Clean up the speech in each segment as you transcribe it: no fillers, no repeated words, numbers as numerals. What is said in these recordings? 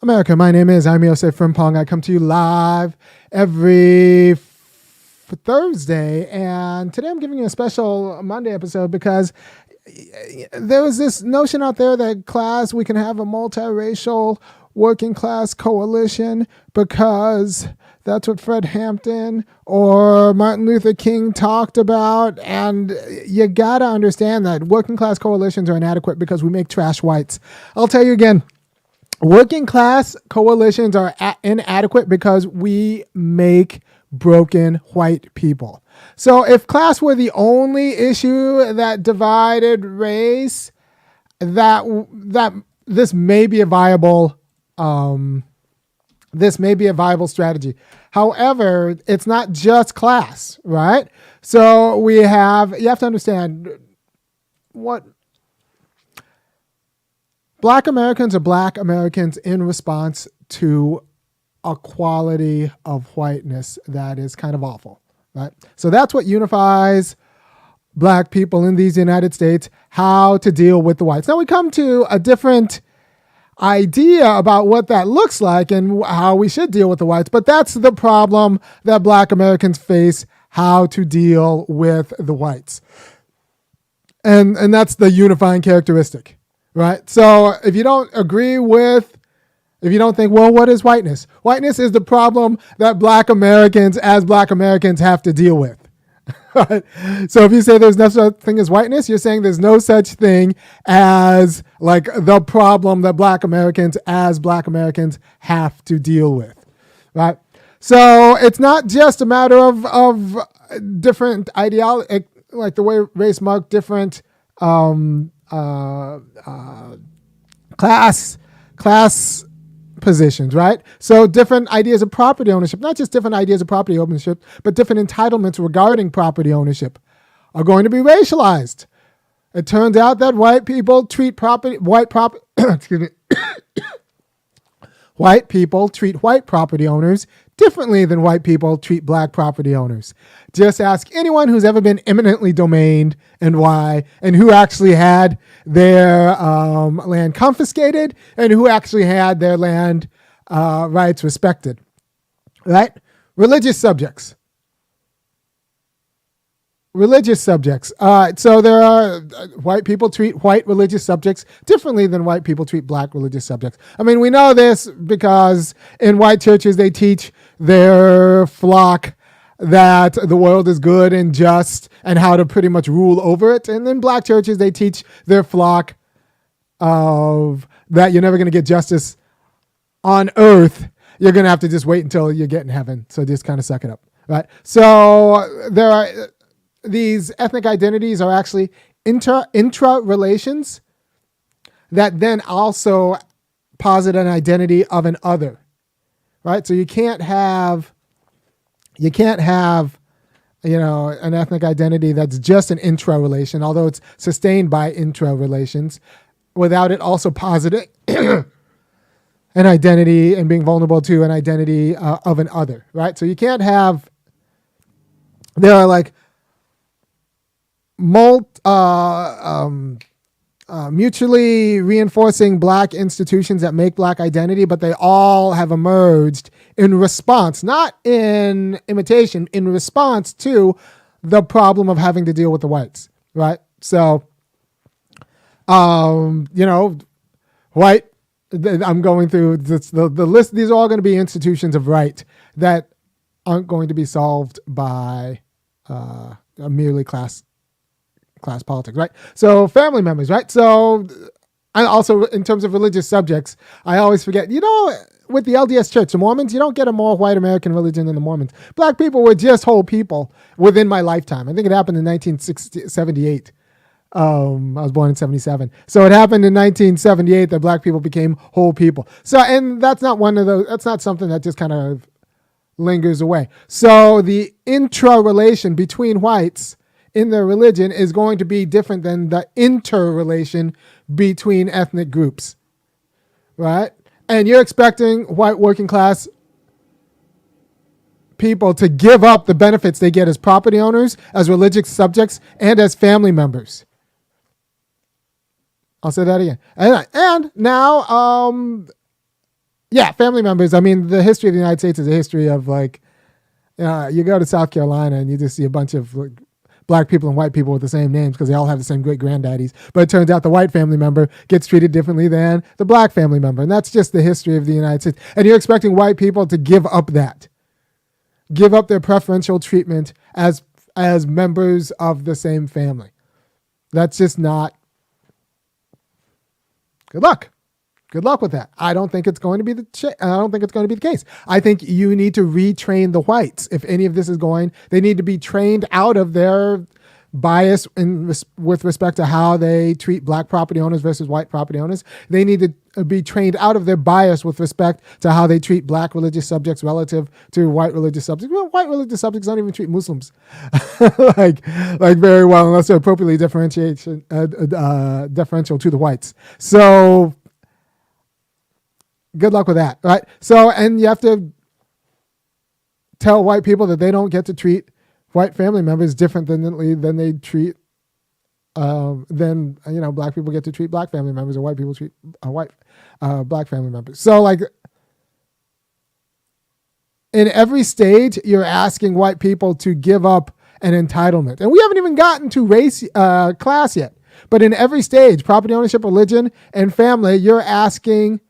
America, I'm Osei-Frimpong. I come to you live every Thursday, and today I'm giving you a special Monday episode because there was this notion out there that we can have a multiracial working class coalition because that's what Fred Hampton or Martin Luther King talked about. And you gotta understand that working class coalitions are inadequate because we make trash whites. I'll tell you again. Working class coalitions are inadequate because we make broken white people. So if class were the only issue that divided race, that this may be a viable strategy. However, it's not just class, right? So you have to understand what Black Americans are Black Americans in response to a quality of whiteness that is kind of awful, right? So that's what unifies Black people in these United States, how to deal with the whites. Now we come to a different idea about what that looks like and how we should deal with the whites, but that's the problem that Black Americans face, how to deal with the whites. And that's the unifying characteristic. Right. So if you don't think, well, what is whiteness? Whiteness is the problem that Black Americans have to deal with. Right? So if you say there's no such thing as whiteness, you're saying there's no such thing as like the problem that Black Americans have to deal with. Right. So it's not just a matter of different ideology, like the way race marked different class positions, right? So different ideas of property ownership, not just different ideas of property ownership, but different entitlements regarding property ownership are going to be racialized. It turns out that white people treat white property owners differently than white people treat Black property owners. Just ask anyone who's ever been eminently domained and why, and who actually had their land confiscated and who actually had their land rights respected, right? Religious subjects. So there are white people treat white religious subjects differently than white people treat Black religious subjects. I mean, we know this because in white churches, they teach their flock that the world is good and just and how to pretty much rule over it. And in Black churches, they teach their flock of that you're never going to get justice on earth. You're going to have to just wait until you get in heaven. So just kind of suck it up, right? So there are... These ethnic identities are actually intra relations that then also posit an identity of an other, right? So you can't have, an ethnic identity that's just an intra relation, although it's sustained by intra relations, without it also positing an identity and being vulnerable to an identity of an other, right? So you can't have. There are like mutually reinforcing Black institutions that make Black identity, but they all have emerged in response, not in imitation, in response to the problem of having to deal with the whites, right? So, white, I'm going through the list. These are all going to be institutions of right that aren't going to be solved by merely class politics, right? So family members, right? So I also, in terms of religious subjects, I always forget, with the LDS Church, the Mormons, you don't get a more white American religion than the Mormons. Black people were just whole people within my lifetime. I think it happened in 1978. I was born in 77. So it happened in 1978 that Black people became whole people. So, and that's not something that just kind of lingers away. So the intra-relation between whites in their religion is going to be different than the interrelation between ethnic groups, right? And you're expecting white working class people to give up the benefits they get as property owners, as religious subjects, and as family members. I'll say that again. And now Yeah, family members. I mean, the history of the United States is a history of like, you go to South Carolina and you just see a bunch of like, black people and white people with the same names because they all have the same great granddaddies. But it turns out the white family member gets treated differently than the black family member. And that's just the history of the United States. And you're expecting white people to give up that, give up their preferential treatment as members of the same family. That's just not. Good luck. Good luck with that. I don't think it's going to be the case. I think you need to retrain the whites. If any of this is going, they need to be trained out of their bias with respect to how they treat black property owners versus white property owners. They need to be trained out of their bias with respect to how they treat black religious subjects relative to white religious subjects. Well, white religious subjects don't even treat Muslims like very well unless they're appropriately differential to the whites. So good luck with that, right? So, and you have to tell white people that they don't get to treat white family members differently than they treat, black people get to treat black family members, or white people treat black family members. So, like, in every stage, you're asking white people to give up an entitlement. And we haven't even gotten to race, class yet. But in every stage, property ownership, religion, and family, you're asking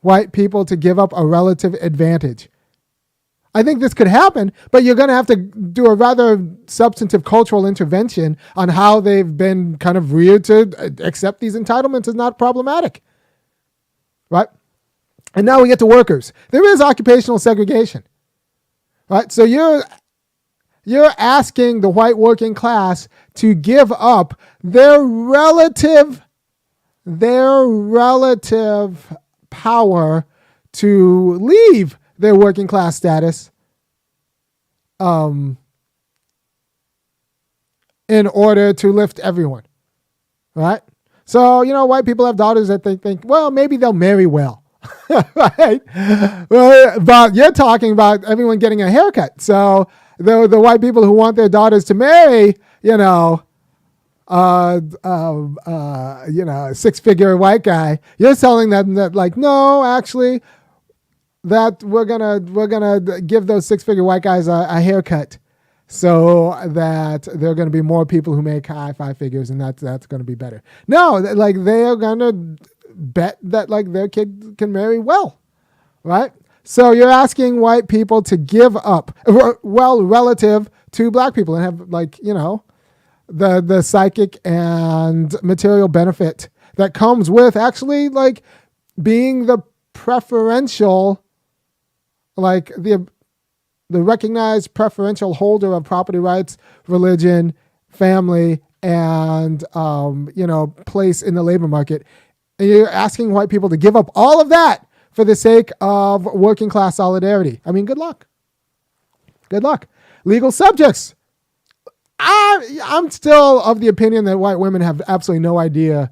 white people to give up a relative advantage. I think this could happen, but you're going to have to do a rather substantive cultural intervention on how they've been kind of reared to accept these entitlements as not problematic, right? And now we get to workers. There is occupational segregation, right? So you're asking the white working class to give up their relative power to leave their working class status in order to lift everyone, right? So, white people have daughters that they think, well, maybe they'll marry well, right? But you're talking about everyone getting a haircut. So the white people who want their daughters to marry, six-figure white guy, you're telling them that, like, no, actually, that we're gonna give those six-figure white guys a haircut, so that there are going to be more people who make high five figures, and that's going to be better. No, like, they are going to bet that, like, their kid can marry well, right? So you're asking white people to give up, well, relative to black people, and have, like, the psychic and material benefit that comes with actually, like, being the preferential, like, the recognized preferential holder of property rights, religion, family, and place in the labor market. And you're asking white people to give up all of that for the sake of working class solidarity. I mean, good luck. Good luck. Legal subjects. I'm still of the opinion that white women have absolutely no idea.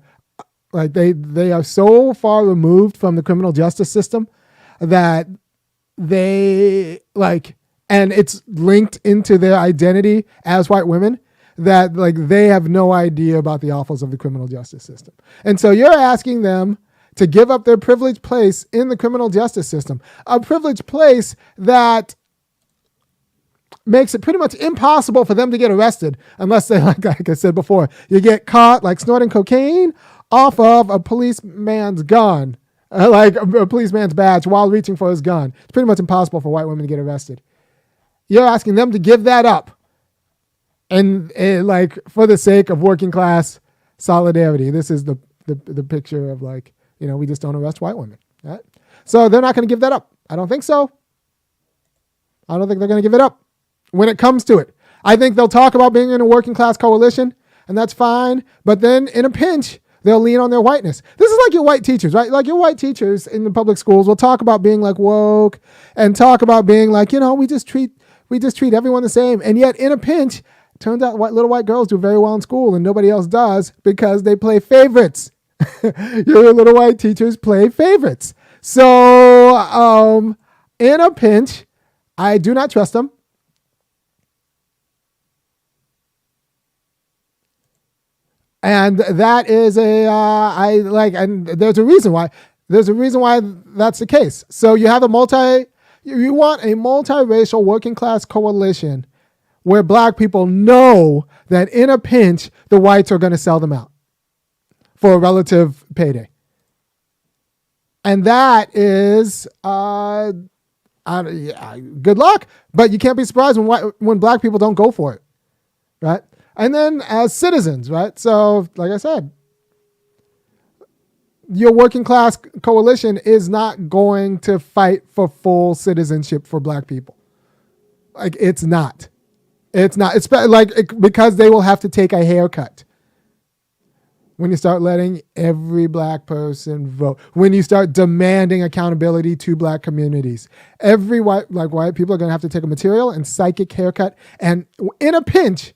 Like, they are so far removed from the criminal justice system that they, like, and it's linked into their identity as white women, that, like, they have no idea about the offals of the criminal justice system. And so you're asking them to give up their privileged place in the criminal justice system, a privileged place that makes it pretty much impossible for them to get arrested unless they, like I said before, you get caught, like, snorting cocaine off of a policeman's gun, like a policeman's badge, while reaching for his gun. It's pretty much impossible for white women to get arrested. You're asking them to give that up, and like, for the sake of working class solidarity. This is the picture of, like, we just don't arrest white women, right? So they're not going to give that up. I don't think so. I don't think they're going to give it up when it comes to it. I think they'll talk about being in a working class coalition, and that's fine. But then in a pinch, they'll lean on their whiteness. This is like your white teachers, right? Like, your white teachers in the public schools will talk about being, like, woke, and talk about being like, we just treat everyone the same. And yet in a pinch, turns out little white girls do very well in school and nobody else does because they play favorites. Your little white teachers play favorites. So in a pinch, I do not trust them. And that is and there's a reason why. There's a reason why that's the case. So you want a multiracial working class coalition where black people know that in a pinch, the whites are going to sell them out for a relative payday. And that is, good luck, but you can't be surprised when black people don't go for it, right? And then as citizens, right? So like I said, your working class coalition is not going to fight for full citizenship for black people. Like it's not. It's because they will have to take a haircut when you start letting every black person vote, when you start demanding accountability to black communities. Every white people are going to have to take a material and psychic haircut. And in a pinch,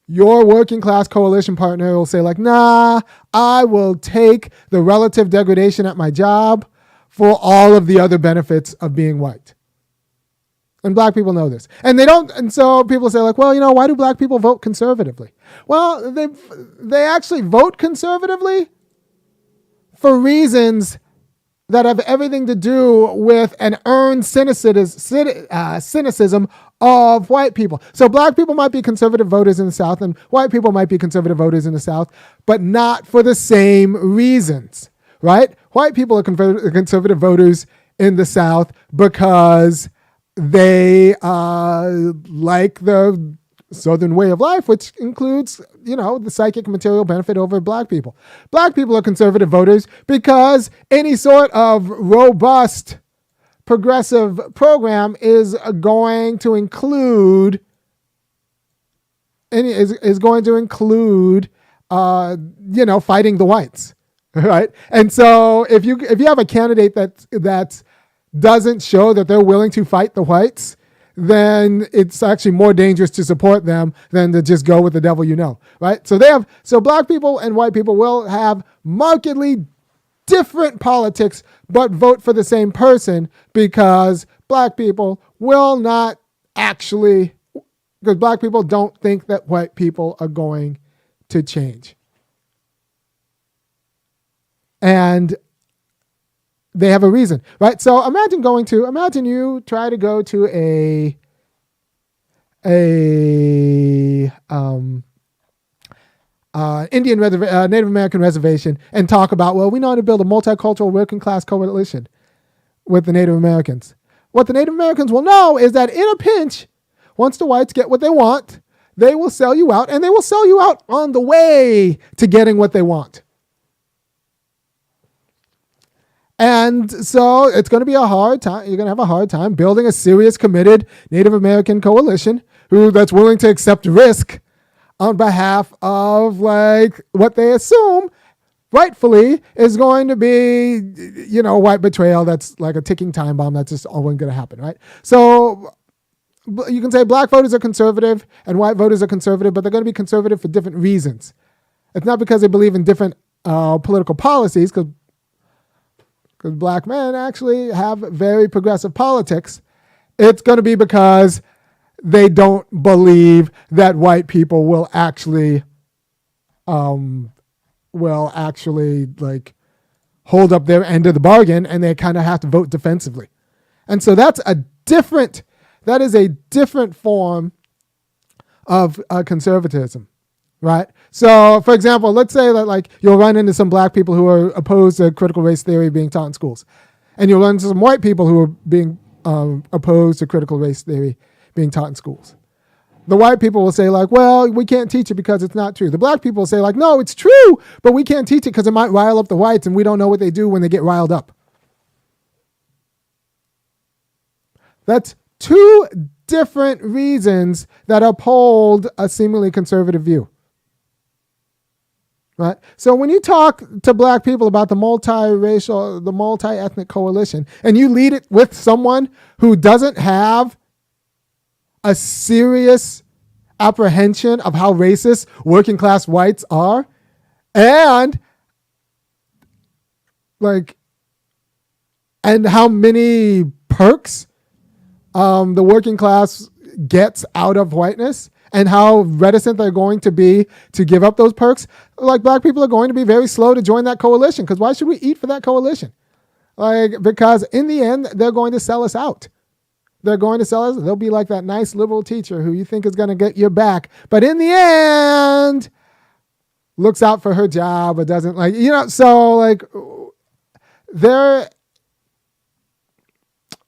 your working class coalition partner will say like, nah, I will take the relative degradation at my job for all of the other benefits of being white. And black people know this. And they don't. And so people say like, well, why do black people vote conservatively? Well, they actually vote conservatively for reasons that have everything to do with an earned cynicism of white people. So black people might be conservative voters in the South and white people might be conservative voters in the South, but not for the same reasons, right? White people are conservative voters in the South because they like the Southern way of life, which includes, the psychic material benefit over black people. Black people are conservative voters because any sort of robust progressive program is going to include fighting the whites, right? And so if you have a candidate that doesn't show that they're willing to fight the whites, then it's actually more dangerous to support them than to just go with the devil right? So black people and white people will have markedly different politics, but vote for the same person because black people don't think that white people are going to change. And they have a reason, right? So imagine you try to go to a Native American reservation and talk about, well, we know how to build a multicultural working class coalition with the Native Americans. What the Native Americans will know is that in a pinch, once the whites get what they want, they will sell you out, and they will sell you out on the way to getting what they want. And so it's going to be a hard time. You're going to have a hard time building a serious, committed Native American coalition that's willing to accept risk on behalf of what they assume rightfully is going to be, white betrayal. That's like a ticking time bomb. That's just always going to happen, right? So you can say black voters are conservative and white voters are conservative, but they're going to be conservative for different reasons. It's not because they believe in different political policies, because black men actually have very progressive politics. It's going to be because they don't believe that white people will actually hold up their end of the bargain, and they kind of have to vote defensively. And so that is a different form of conservatism, right? So, for example, let's say that you'll run into some black people who are opposed to critical race theory being taught in schools, and you'll run into some white people who are being opposed to critical race theory being taught in schools. The white people will say well, we can't teach it because it's not true. The black people will say no, it's true, but we can't teach it because it might rile up the whites, and we don't know what they do when they get riled up. That's two different reasons that uphold a seemingly conservative view. Right? So when you talk to black people about the multi-ethnic coalition, and you lead it with someone who doesn't have a serious apprehension of how racist working class whites are, and how many perks the working class gets out of whiteness, and how reticent they're going to be to give up those perks, like black people are going to be very slow to join that coalition. Because why should we eat for that coalition? Because in the end, they're going to sell us out. They're going to sell us. They'll be like that nice liberal teacher who you think is going to get your back, but in the end, looks out for her job or doesn't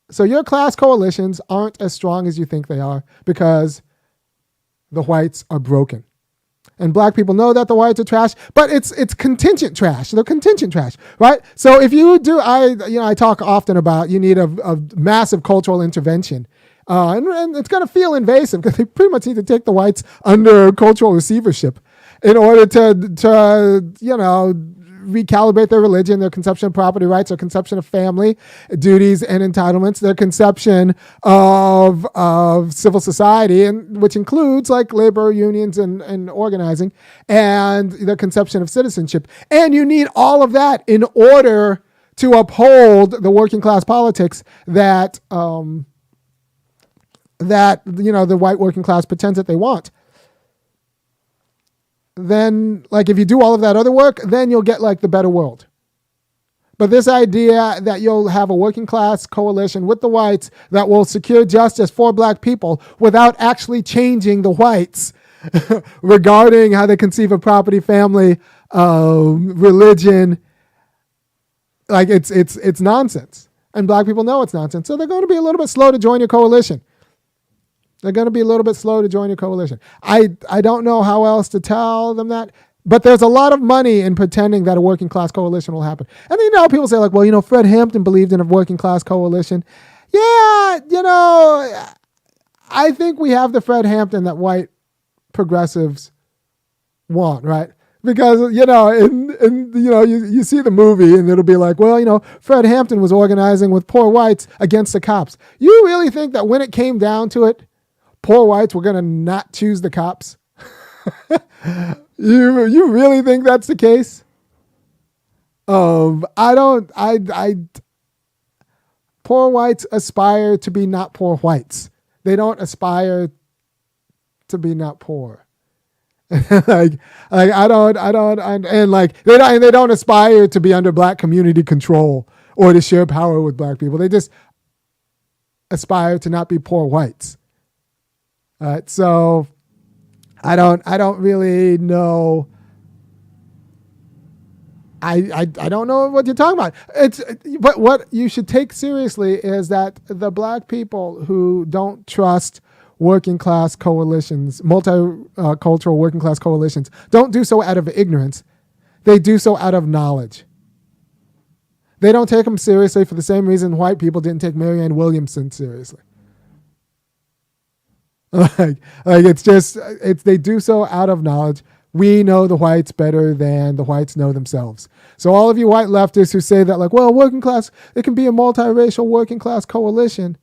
So your class coalitions aren't as strong as you think they are because the whites are broken. And black people know that the whites are trash, but it's contingent trash. They're contingent trash, right? So if you do, I talk often about you need a massive cultural intervention. And it's going to feel invasive because they pretty much need to take the whites under cultural receivership in order to recalibrate their religion, their conception of property rights, their conception of family duties and entitlements, their conception of civil society, and which includes like labor unions and organizing, and their conception of citizenship. And you need all of that in order to uphold the working class politics that the white working class pretends that they want. Then, like, if you do all of that other work, then you'll get like the better world. But this idea that you'll have a working class coalition with the whites that will secure justice for black people without actually changing the whites regarding how they conceive of property, family, religion, like it's nonsense. And black people know it's nonsense. So they're going to be a little bit slow to join your coalition. They're going to be a little bit slow to join your coalition. I don't know how else to tell them that, but there's a lot of money in pretending that a working class coalition will happen. And then, people say like, well, Fred Hampton believed in a working class coalition. Yeah, I think we have the Fred Hampton that white progressives want, right? Because, you see the movie and it'll be like, well, Fred Hampton was organizing with poor whites against the cops. You really think that when it came down to it, poor whites were going to not choose the cops? You really think that's the case? Poor whites aspire to be not poor whites. They don't aspire to be not poor. They don't aspire to be under black community control or to share power with black people. They just aspire to not be poor whites. So I don't really know. I don't know what you're talking about. But what you should take seriously is that the black people who don't trust working class coalitions, multicultural working class coalitions, don't do so out of ignorance. They do so out of knowledge. They don't take them seriously for the same reason white people didn't take Marianne Williamson seriously. They do so out of knowledge. We know the whites better than the whites know themselves. So all of you white leftists who say that, like, well, working class, it can be a multiracial working class coalition.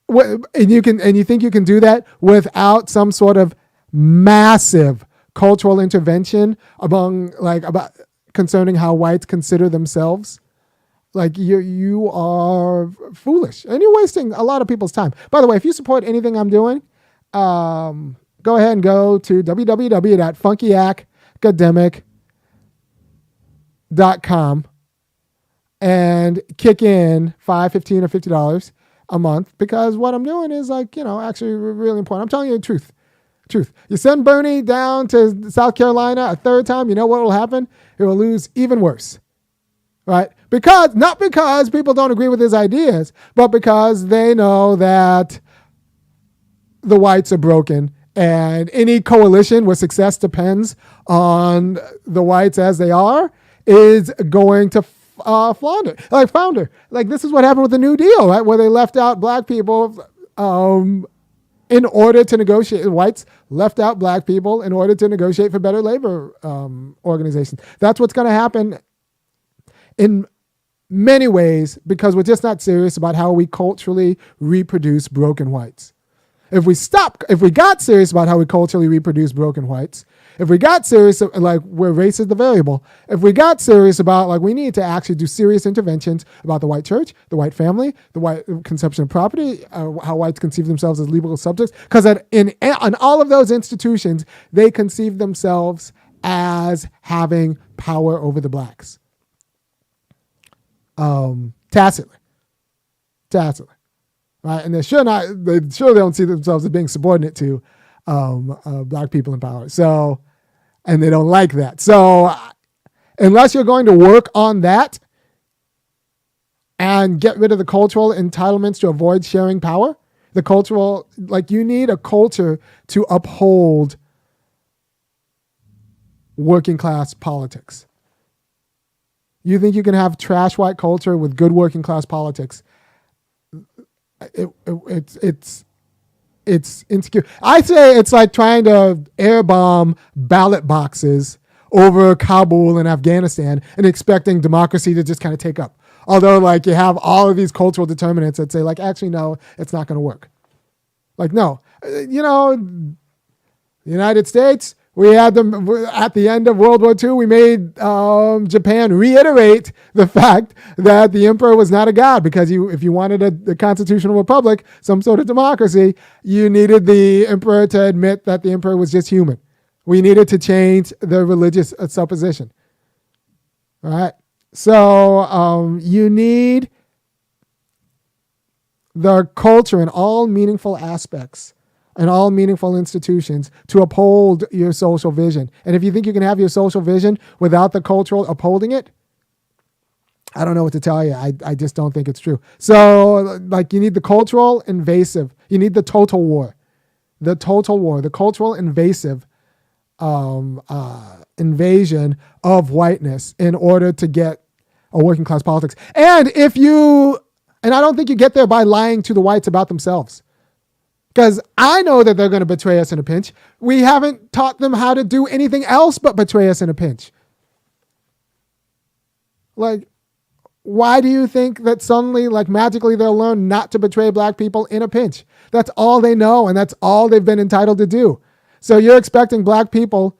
And you think you can do that without some sort of massive cultural intervention about concerning how whites consider themselves? Like, you are foolish and you're wasting a lot of people's time. By the way, if you support anything I'm doing, go ahead and go to www.funkyacademic.com and kick in $5, $15, or $50 a month, because what I'm doing is actually really important. I'm telling you the truth. You send Bernie down to South Carolina a third time, you know what will happen? He will lose even worse. Right? Not because people don't agree with his ideas, but because they know that the whites are broken, and any coalition where success depends on the whites as they are is going to flounder. Like this is what happened with the New Deal, right? Where they left out black people in order to negotiate. Whites left out black people in order to negotiate for better labor organizations. That's what's going to happen in many ways, because we're just not serious about how we culturally reproduce broken whites. If we got serious about how we culturally reproduce broken whites, If we got serious, like where race is the variable, if we got serious about like we need to actually do serious interventions about the white church, the white family, the white conception of property, how whites conceive themselves as legal subjects, because in all of those institutions, they conceive themselves as having power over the blacks. Tacitly. Right? And they don't see themselves as being subordinate to black people in power. So, and they don't like that. So unless you're going to work on that and get rid of the cultural entitlements to avoid sharing power, you need a culture to uphold working class politics. You think you can have trash white culture with good working class politics? It's insecure. I say it's like trying to air bomb ballot boxes over Kabul and Afghanistan and expecting democracy to just kind of take up. Although like you have all of these cultural determinants that say like, actually, no, it's not going to work. Like, no, the United States, we had them at the end of World War II. We made Japan reiterate the fact that the emperor was not a god, because if you wanted a constitutional republic, some sort of democracy, you needed the emperor to admit that the emperor was just human. We needed to change the religious supposition. All right. So you need the culture in all meaningful aspects and all meaningful institutions to uphold your social vision. And if you think you can have your social vision without the cultural upholding it, I don't know what to tell you. I just don't think it's true. So like you need the cultural invasive, you need the total war, the cultural invasive invasion of whiteness in order to get a working class politics. And I don't think you get there by lying to the whites about themselves. Because I know that they're going to betray us in a pinch. We haven't taught them how to do anything else but betray us in a pinch. Like, why do you think that suddenly, like magically, they'll learn not to betray black people in a pinch? That's all they know, and that's all they've been entitled to do. So you're expecting black people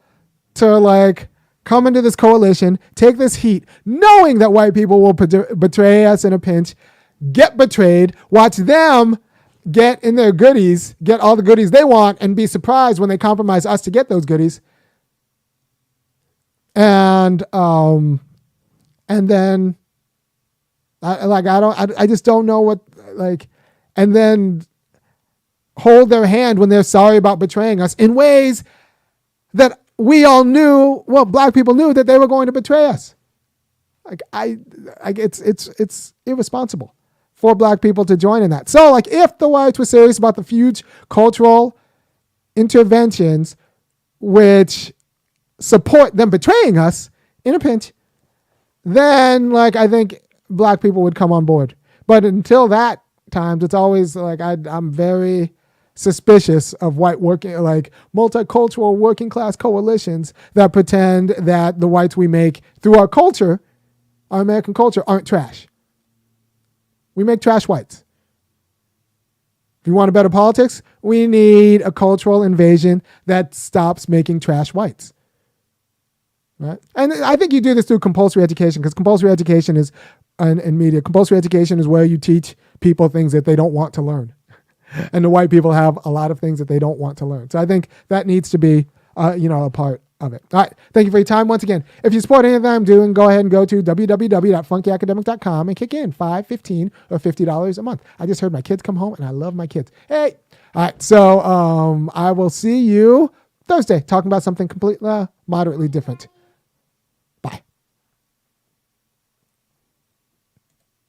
to like come into this coalition, take this heat, knowing that white people will betray us in a pinch, get betrayed, watch them get in their goodies, get all the goodies they want, and be surprised when they compromise us to get those goodies. And then I just don't know what, like, and then hold their hand when they're sorry about betraying us in ways that we all knew, well, black people knew that they were going to betray us. Like it's irresponsible for black people to join in that. So like if the whites were serious about the huge cultural interventions which support them betraying us in a pinch, then like I think black people would come on board. But until that time, it's always like I'm very suspicious of white multicultural working class coalitions that pretend that the whites we make through our culture, our American culture, aren't trash. We make trash whites. If you want a better politics, we need a cultural invasion that stops making trash whites. Right? And I think you do this through compulsory education, because compulsory education is, in media, compulsory education is where you teach people things that they don't want to learn. And the white people have a lot of things that they don't want to learn. So I think that needs to be, a part of it. All right. Thank you for your time. Once again, if you support anything I'm doing, go ahead and go to www.funkyacademic.com and kick in $5, $15, or $50 a month. I just heard my kids come home, and I love my kids. Hey. All right. So I will see you Thursday talking about something completely moderately different.